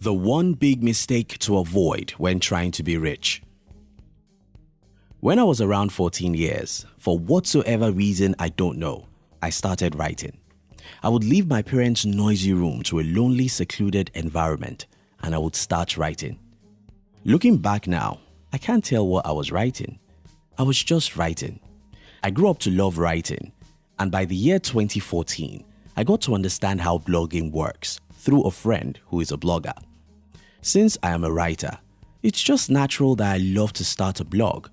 The one big mistake to avoid when trying to be rich. When I was around 14 years, for whatsoever reason I don't know, I started writing. I would leave my parents' noisy room to a lonely, secluded environment, and I would start writing. Looking back now, I can't tell what I was writing. I was just writing. I grew up to love writing, and by the year 2014, I got to understand how blogging works through a friend who is a blogger. Since I am a writer, it's just natural that I love to start a blog,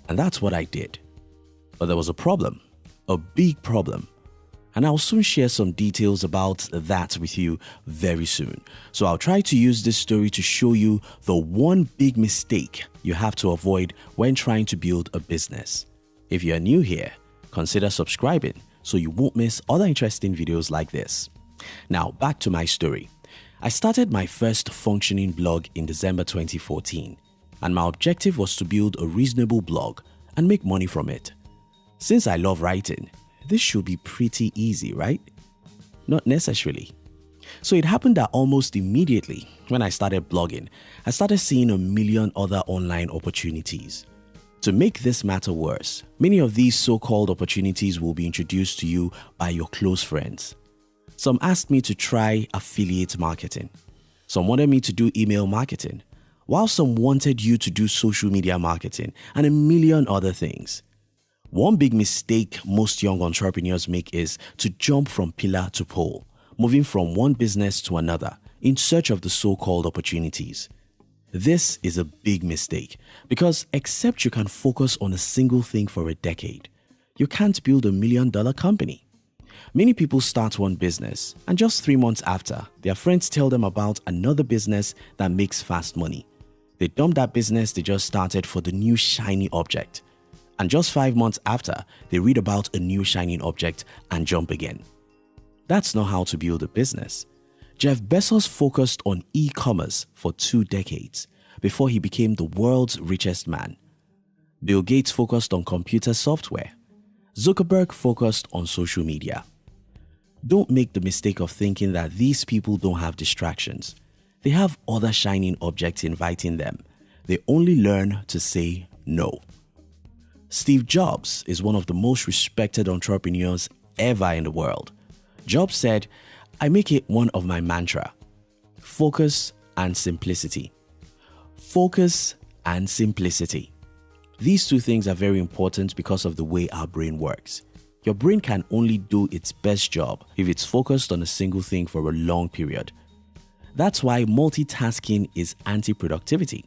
and that's what I did. But there was a problem, a big problem, and I'll soon share some details about that with you very soon. So I'll try to use this story to show you the one big mistake you have to avoid when trying to build a business. If you're new here, consider subscribing so you won't miss other interesting videos like this. Now back to my story. I started my first functioning blog in December 2014, and my objective was to build a reasonable blog and make money from it. Since I love writing, this should be pretty easy, right? Not necessarily. So it happened that almost immediately when I started blogging, I started seeing a million other online opportunities. To make this matter worse, many of these so-called opportunities will be introduced to you by your close friends. Some asked me to try affiliate marketing. Some wanted me to do email marketing, while some wanted you to do social media marketing and a million other things. One big mistake most young entrepreneurs make is to jump from pillar to pole, moving from one business to another in search of the so-called opportunities. This is a big mistake because except you can focus on a single thing for a decade, you can't build $1 million company. Many people start one business and just 3 months after, their friends tell them about another business that makes fast money. They dump that business they just started for the new shiny object. And just 5 months after, they read about a new shining object and jump again. That's not how to build a business. Jeff Bezos focused on e-commerce for 2 decades before he became the world's richest man. Bill Gates focused on computer software. Zuckerberg focused on social media. Don't make the mistake of thinking that these people don't have distractions. They have other shining objects inviting them. They only learn to say no. Steve Jobs is one of the most respected entrepreneurs ever in the world. Jobs said, "I make it one of my mantra. Focus and simplicity. Focus and simplicity." These two things are very important because of the way our brain works. Your brain can only do its best job if it's focused on a single thing for a long period. That's why multitasking is anti-productivity.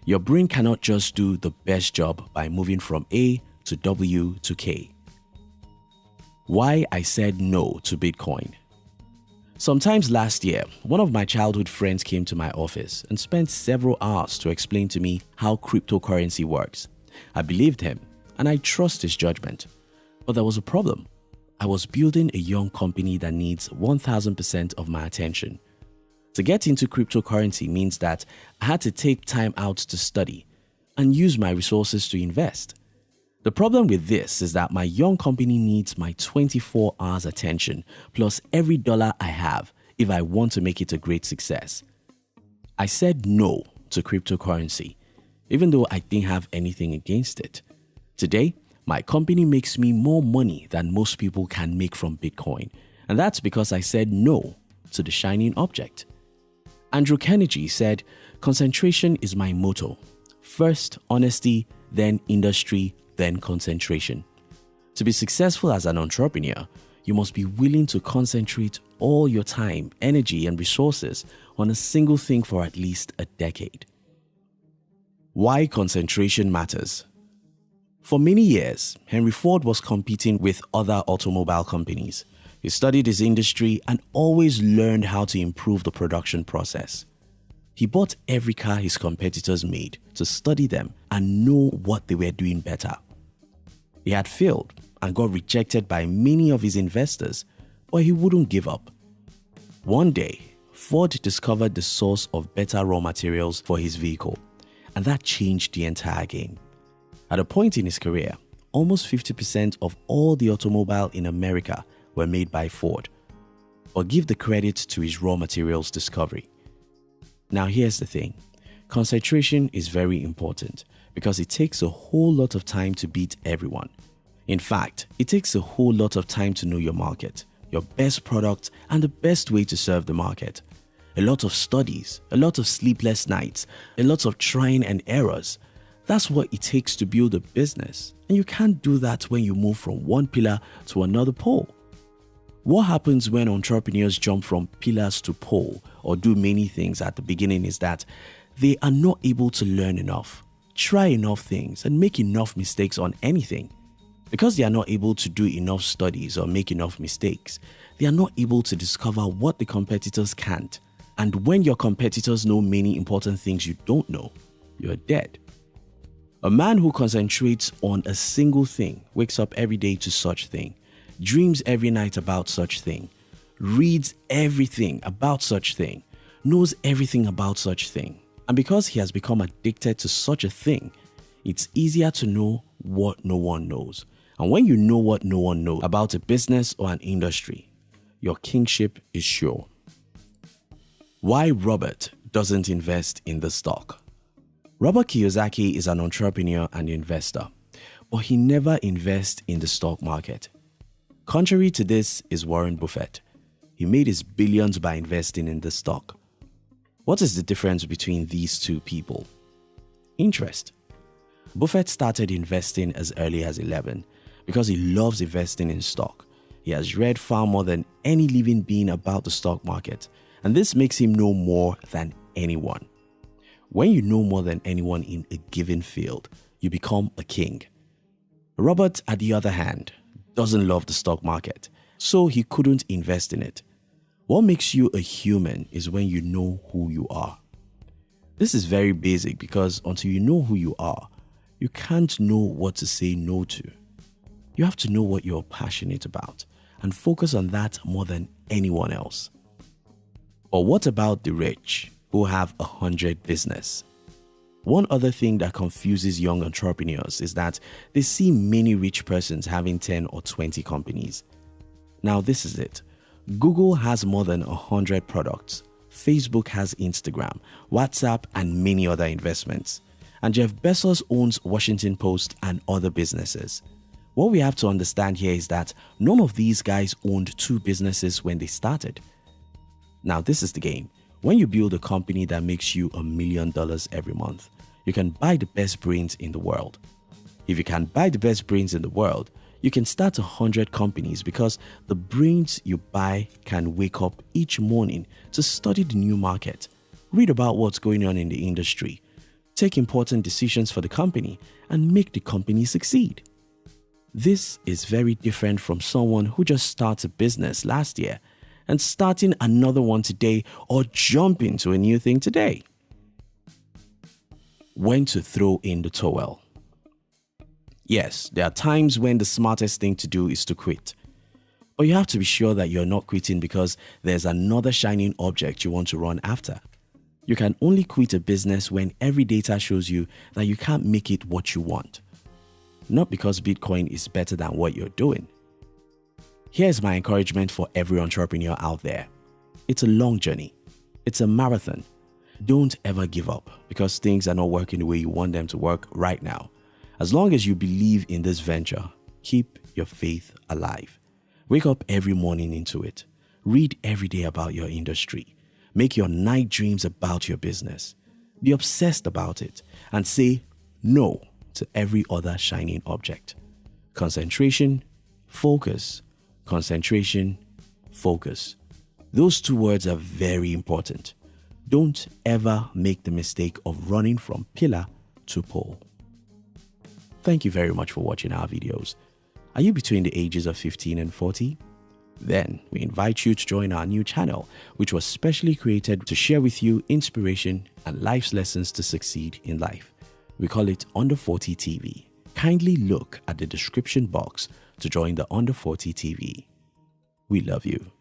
Your brain cannot just do the best job by moving from A to W to K. Why I said no to Bitcoin. Sometimes last year, one of my childhood friends came to my office and spent several hours to explain to me how cryptocurrency works. I believed him and I trust his judgment. But there was a problem. I was building a young company that needs 1000% of my attention. To get into cryptocurrency means that I had to take time out to study and use my resources to invest. The problem with this is that my young company needs my 24 hours attention plus every dollar I have if I want to make it a great success. I said no to cryptocurrency, even though I didn't have anything against it. Today, my company makes me more money than most people can make from Bitcoin, and that's because I said no to the shining object. Andrew Carnegie said, "Concentration is my motto. First honesty, then industry, then concentration." To be successful as an entrepreneur, you must be willing to concentrate all your time, energy, and resources on a single thing for at least a decade. Why concentration matters. For many years, Henry Ford was competing with other automobile companies. He studied his industry and always learned how to improve the production process. He bought every car his competitors made to study them and know what they were doing better. He had failed and got rejected by many of his investors, but he wouldn't give up. One day, Ford discovered the source of better raw materials for his vehicle, and that changed the entire game. At a point in his career, almost 50% of all the automobiles in America were made by Ford. But give the credit to his raw materials discovery. Now here's the thing. Concentration is very important because it takes a whole lot of time to beat everyone. In fact, it takes a whole lot of time to know your market, your best product, and the best way to serve the market. A lot of studies, a lot of sleepless nights, a lot of trying and errors. That's what it takes to build a business, and you can't do that when you move from one pillar to another pole. What happens when entrepreneurs jump from pillars to pole or do many things at the beginning is that they are not able to learn enough, try enough things, and make enough mistakes on anything. Because they are not able to do enough studies or make enough mistakes, they are not able to discover what the competitors can't. And when your competitors know many important things you don't know, you're dead. A man who concentrates on a single thing wakes up every day to such thing, dreams every night about such thing, reads everything about such thing, knows everything about such thing. And because he has become addicted to such a thing, it's easier to know what no one knows. And when you know what no one knows about a business or an industry, your kingship is sure. Why Robert doesn't invest in the stock. Robert Kiyosaki is an entrepreneur and investor, but he never invests in the stock market. Contrary to this is Warren Buffett. He made his billions by investing in the stock. What is the difference between these two people? Interest. Buffett started investing as early as 11 because he loves investing in stock. He has read far more than any living being about the stock market, and this makes him know more than anyone. When you know more than anyone in a given field, you become a king. Robert, at the other hand, doesn't love the stock market, so he couldn't invest in it. What makes you a human is when you know who you are. This is very basic because until you know who you are, you can't know what to say no to. You have to know what you're passionate about and focus on that more than anyone else. But what about the rich who have 100 businesses? One other thing that confuses young entrepreneurs is that they see many rich persons having 10 or 20 companies. Now this is it. Google has more than 100 products. Facebook has Instagram, WhatsApp, and many other investments. And Jeff Bezos owns Washington Post and other businesses. What we have to understand here is that none of these guys owned 2 businesses when they started. Now this is the game. When you build a company that makes you $1 million every month, you can buy the best brains in the world. If you can buy the best brains in the world, you can start 100 companies because the brains you buy can wake up each morning to study the new market, read about what's going on in the industry, take important decisions for the company, and make the company succeed. This is very different from someone who just starts a business last year and starting another one today or jumping to a new thing today. When to throw in the towel. Yes, there are times when the smartest thing to do is to quit. But you have to be sure that you're not quitting because there's another shining object you want to run after. You can only quit a business when every data shows you that you can't make it what you want. Not because Bitcoin is better than what you're doing. Here's my encouragement for every entrepreneur out there. It's a long journey. It's a marathon. Don't ever give up because things are not working the way you want them to work right now. As long as you believe in this venture, keep your faith alive. Wake up every morning into it. Read every day about your industry. Make your night dreams about your business. Be obsessed about it and say no to every other shining object. Concentration, focus. Concentration, focus. Those 2 words are very important. Don't ever make the mistake of running from pillar to pole. Thank you very much for watching our videos. Are you between the ages of 15 and 40? Then we invite you to join our new channel, which was specially created to share with you inspiration and life's lessons to succeed in life. We call it Under 40 TV. Kindly look at the description box to join the Under 40 TV. We love you.